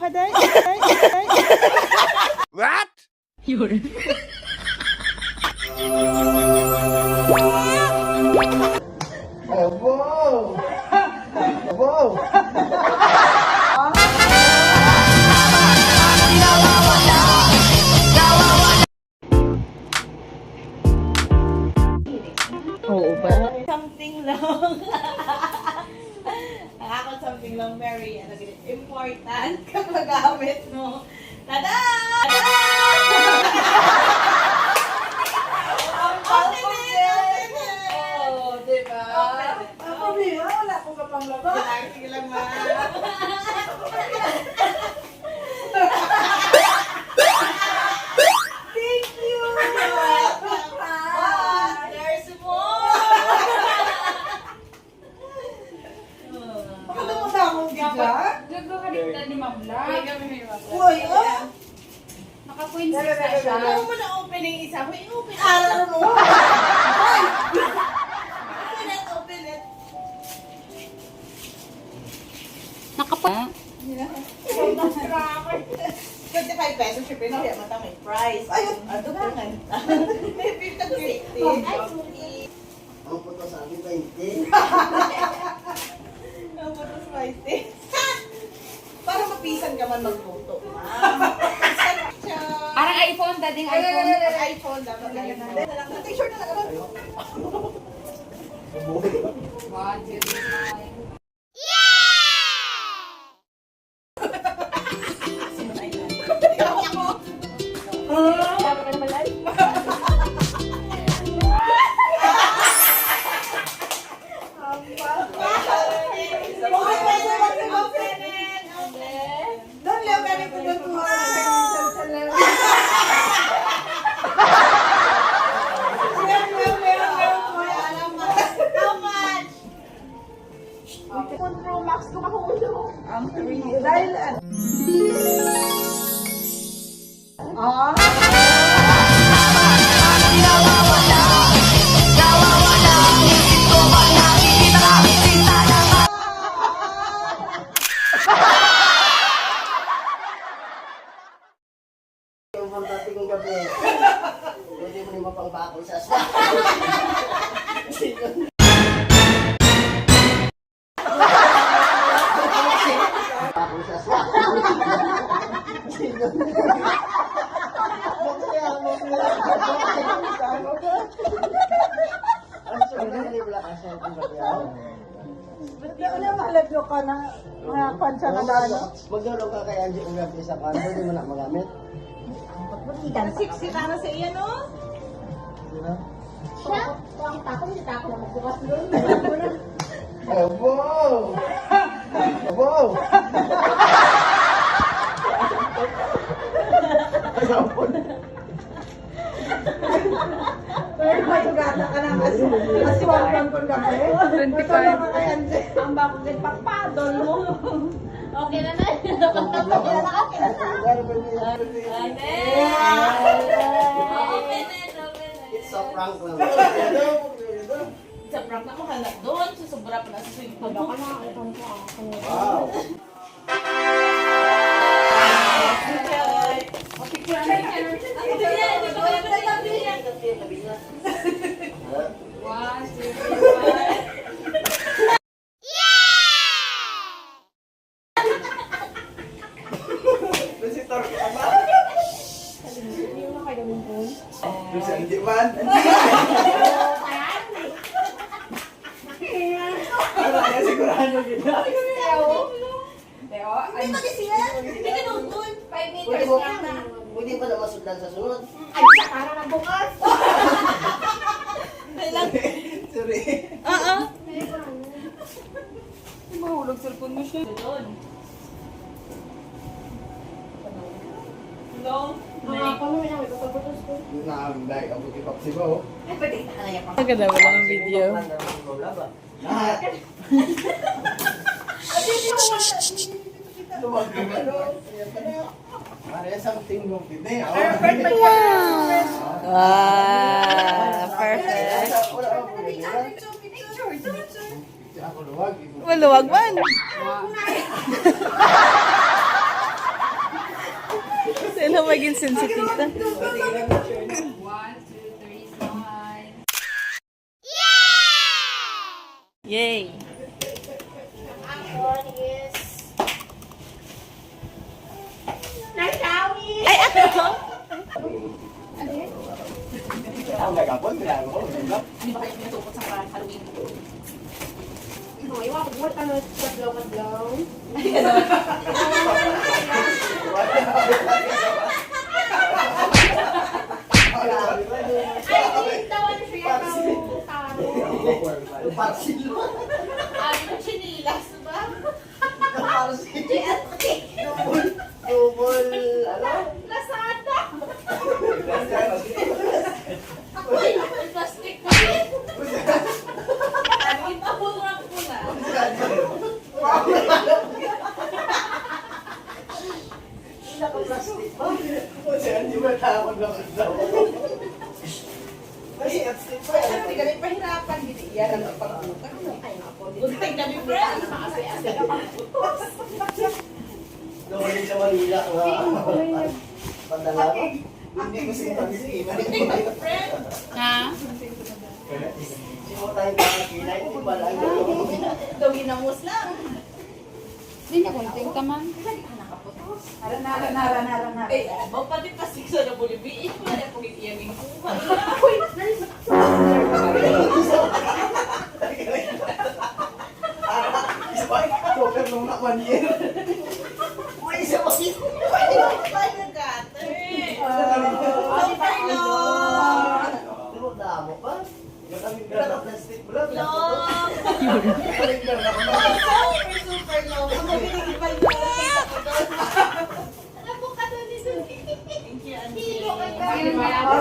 ka, Day? What? Yun. Wow! Wow! Oo ba? Something lang. Nakaka something lang very important kapag gamit mo. Tada! Tada! Open it! Oh, diba? Ang problema, wala akong kapanglaba. Sige lang, ma. Thank you! There's more! Bakit mo sa akong gitla? Nagkakalit ni Ma'am Blanc. Uy, oh! Naka-queen size na siya. Ano mo na open yung isa? May open. Aral mo! Open it, open it. Nakapa. 25 pesos, syempre na kaya mata may price. Ayun. Ano ba nga? May 50 to 60. Ang puto sa akin, 20. Ang photo spicy. Para mapisan ka man magluto. Parang iPhone, dating iPhone. iPhone dapat iPhone. T-shirt na lang. One, two, three, Doon lang galing ko doon kung How much? Control Max ko mahulog. Dahil Yung pang-dati kong gabi. Pwede mo naman pang-bakol sa aswang. Bakol sa aswang. wala mahalagyo ka na mga pansya na dano. Maglaro ka kay Angie Ungab sa kwan, pwede mo na magamit. Sexy para sa iya, no? Wow! Wow! Pero matugata ka na kasi wala kong gabi. Ito lang ka kay Anje. Ang bako din pagpadol mo. Okay na na. Open it, open it. It's a prank lang. Sa prank na mahal na doon. Susubra pa na sa swing. Wow! one, two, three, Visitor ka ba? Kasi hindi man. Kaya sigurahan mo kita. Teo, Hindi ba kasi yan? Hindi ka doon doon. 5 meters lang na. Pwede pa na masudlan sa sunod. Ay, sa para na bukas. Sorry. Oo. mahulog cellphone mo siya. Doon. Long. Naamday, abot ipap si Bao. Ay, pwede ka na yan. Maganda wala ng video. Lahat. Luwag ka ba? Pare, something mo pide. Perfect. Wow, perfect. Wala ako pwede. Ako luwag. Maluwag man. maging sensitive. 1, 2, 3, smile. Yay! One is... Nagsawi! Ay, ako! Ang gagapon, kailangan ko. Hindi ba kayo pinatupot sa parang Halloween? Iwa ko buhat ano, kadlaw-kadlaw. Ay, tawan siya yung taro. Parsil. Ay, chinilas ba? Parsil. GST. Double, ano? Lazada. Uy, plastic na rin. Ang itahulak ko na. Naka-plastic ba? Kasi hindi ba takot na daw? Kasi at slip pa yan. Hindi kami pahirapan. Hindi yan ang pag-utak. Gunting kami, friend. Makasaya-asya ka pang-utos. Doon sa Manila nga. Padala ko. Hindi ko sinansin. Gunting kami, friend. Ha? Sino tayo kakakilay? Hindi ba lang yun? Gawin na mus lang. Hindi niya kunting taman. Nara. Eh, pati pasik sa nabulibiin. Wala na pong iyaming kuha. Isa pa, joker nung naman yan. Uy, isa pa. Pwede mo pa yung gutter. Okay lang. Ano, damo pa? Naka-plastic mo lang. Long. Naka-plastic na Super long. Mabiling-ibal na ako doon. Alam mo ka doon dito. Thank you, Angie.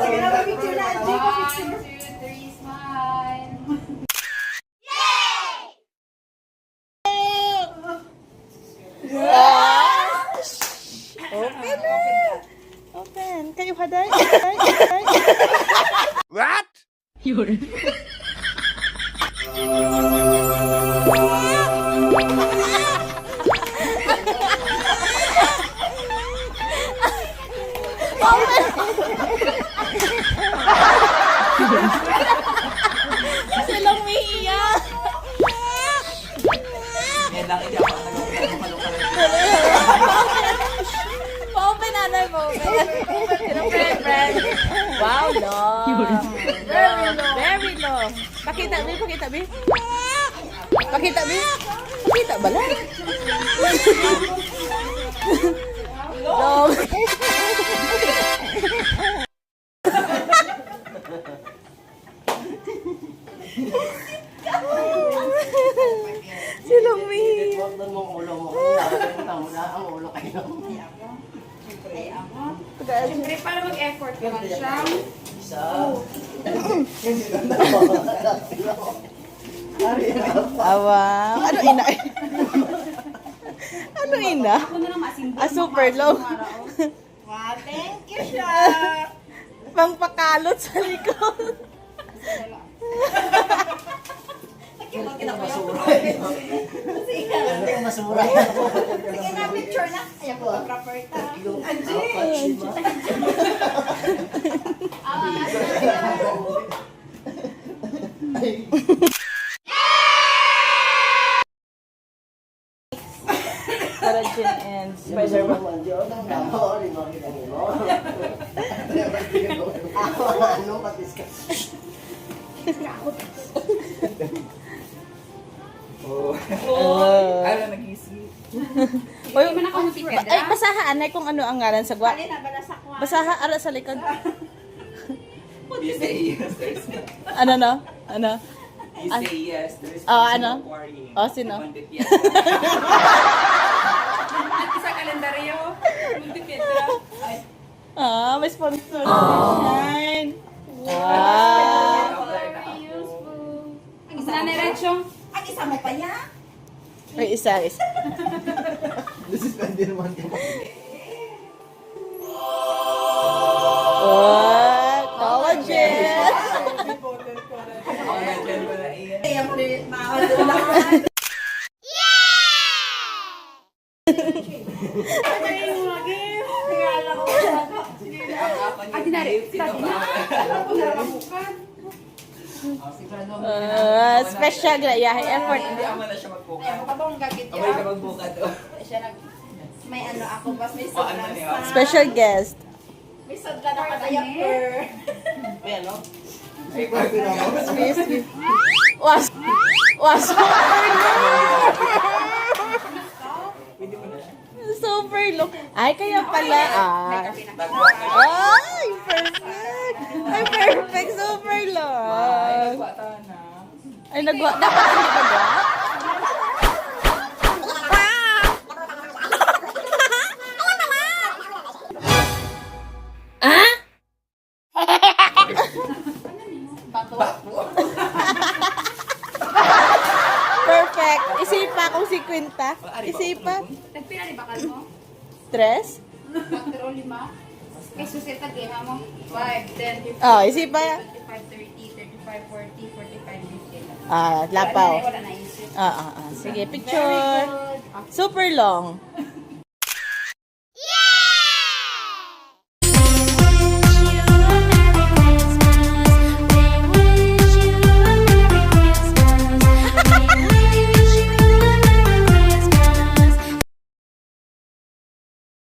Sige na, picture na. 1, 2, 3, smile. Open. Kayo haday. What? Yun. Silang may iyak. Pa-open na pa-open. Friend. Wow, long. Very long. Pakita, Bi. Pakita, Bi. Pakita, Bi. Pakita ba lang? Long. Silang may Huwag doon mong ulo mo. Nakakalimutan mo na ang ulo kayo. Siyempre, para mag-effort naman siya. Isa. awa. Ano ina? Ano ina? Ako na lang masimbo. Super low. Wow, thank you, siya. Pangpakalot sa likod. Masura. Hindi masura. Sige na, picture na. Ayan po, proper ta. Para Jin and Spider-Man. Ano patis ka? Ano nag-isip? Oy, Hindi man ako multipeda. ay, basaha anay kung ano ang ngalan sa gwa. Alin na ba na sa kwan? Basaha ara sa likod. You say yes, there's no Ano no? Ano? You say yes, there's Oh, no ano? worrying. Oh, sino? Bandit yan. At sa kalendaryo, multipeda. Ah, may sponsor. Shine. Wow. Very useful. Ang isa na diretsyo. Ang isa mo pa niya? Ay, isa. This is Spider-Man ka ba? Oh, collagen. Ako nandiyan ko na iyan. Ayan mo rin, makakadula. Regala ko sa dinari. Dati na. Special grayahe effort. Hindi ako na siya magbuka. Ay, mukha bang gagit Abay ka yun? magbuka to. Siya nag... May ano ako, bas may ano sobrang niya? sa... Special guest. May sadla na ka-diaper. Ay, ano? Ay, grabe naman. Was. Was. Pwede mo na siya. Super look. Ay, kaya pala. Ah. Nagbuka na. Ay, perfect. Ay, perfect. Super Ay, long. nagbata na. Ay, nagwa. Dapat hindi ba ba? Perfect. Isipa kung si Quinta. Isipa. Nagpila ni bakal mo? Tres? Magturo 5. Kay susit ang game mo. 5, 10, 15, Oh, isipa. 25, 30, 35, 40, 45, 50. Ah, lapaw. Wala na isip. Sige, picture. Super long.